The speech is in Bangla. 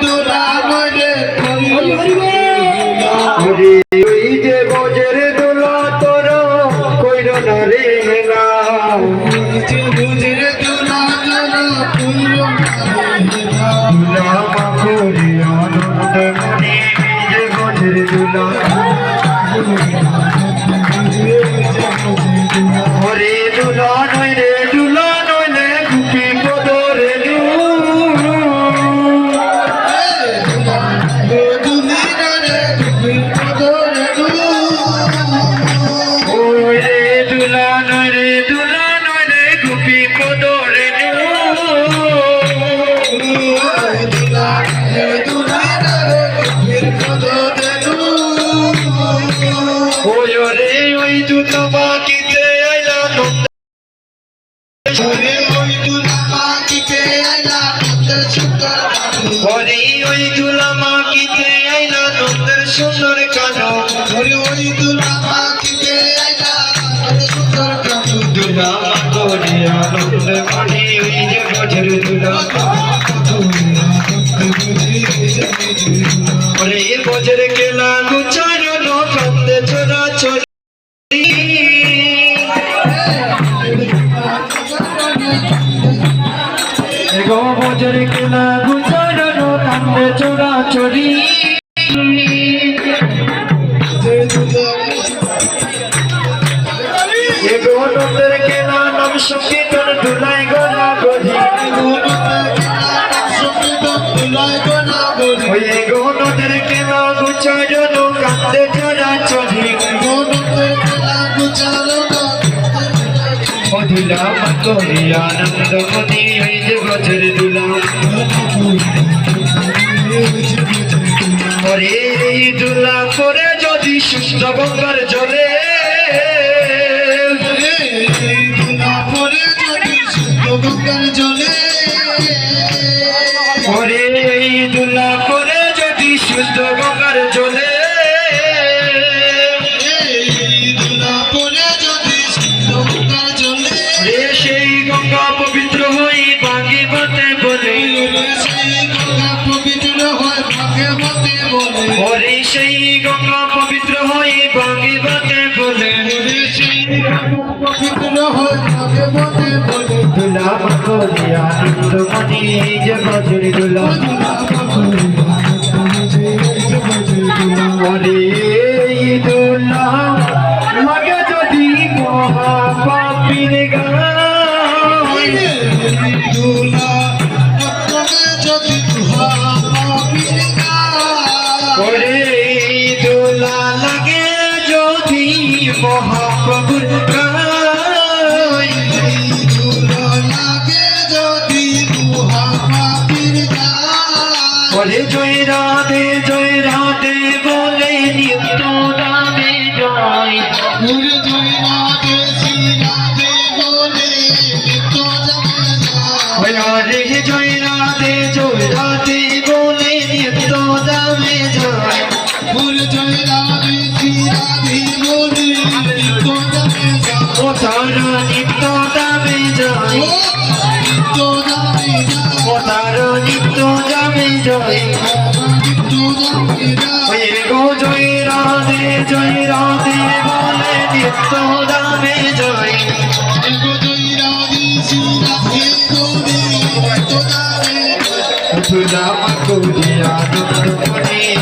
দুলা নইলে ওরে ওই যে বজের দুলা তোর কইর না রে না বুঝে দুলা দুলা কইর দুলা মাখরি আনন্দ মনে যে বজের দুলা ওরে দুলা নইলে গুপি পদরে ওই দুলা বাকিতে আইলা ওরে ওই দুলা মাকিতে আইলা নন্দের সুন্দর কানো ওই দুলা বাকিতে আইলা সুন্দর কানু দুলা মাকড়ি আনন্দ মনে ওই যে বজের দুলা ওরে বজের কেলা গুচারণ কান্দে চোরা চোরি গো বজের কেলা গুচারণ কান্দে চোরা চোরি এগো নন্দের কেলা নাম সংকীর্তন দুলাই গোনা গজি ওই এগো নন্দের কেলা গুচারণ কান্দে চোরা চোরি দুলা মাকড়ি আনন্দ মনে ওই যে বজের দুলা ওরে এই দুলা করে যদি সুস্থ গঙ্গার জলে ওরে এই দুলা করে যদি সুস্থ গঙ্গার জলে সেই গঙ্গা পবিত্র হই ভাগে মতে বলে ওরে সেই গঙ্গা পবিত্র হই ভাগে মতে বলে দুলা মাকড়ি আনন্দ মনে যে বজের দুলা ওরে এই দুলা লাগে যদি মহাপাপীর ওরে দোলা লাগে যদি মহাপ্রভুর ওরে জয় রাধে বলে নিত্য রাধে জয় হরে জয় রাধে বলে নিত্য দামে জয় ও তারা নিত্য দামে জয় ও তারা নিত্য দামে জয় ওই গো জয় রাধে বলে নিত্য দামে জয় দুলা মাকড়ি আনন্দ মনে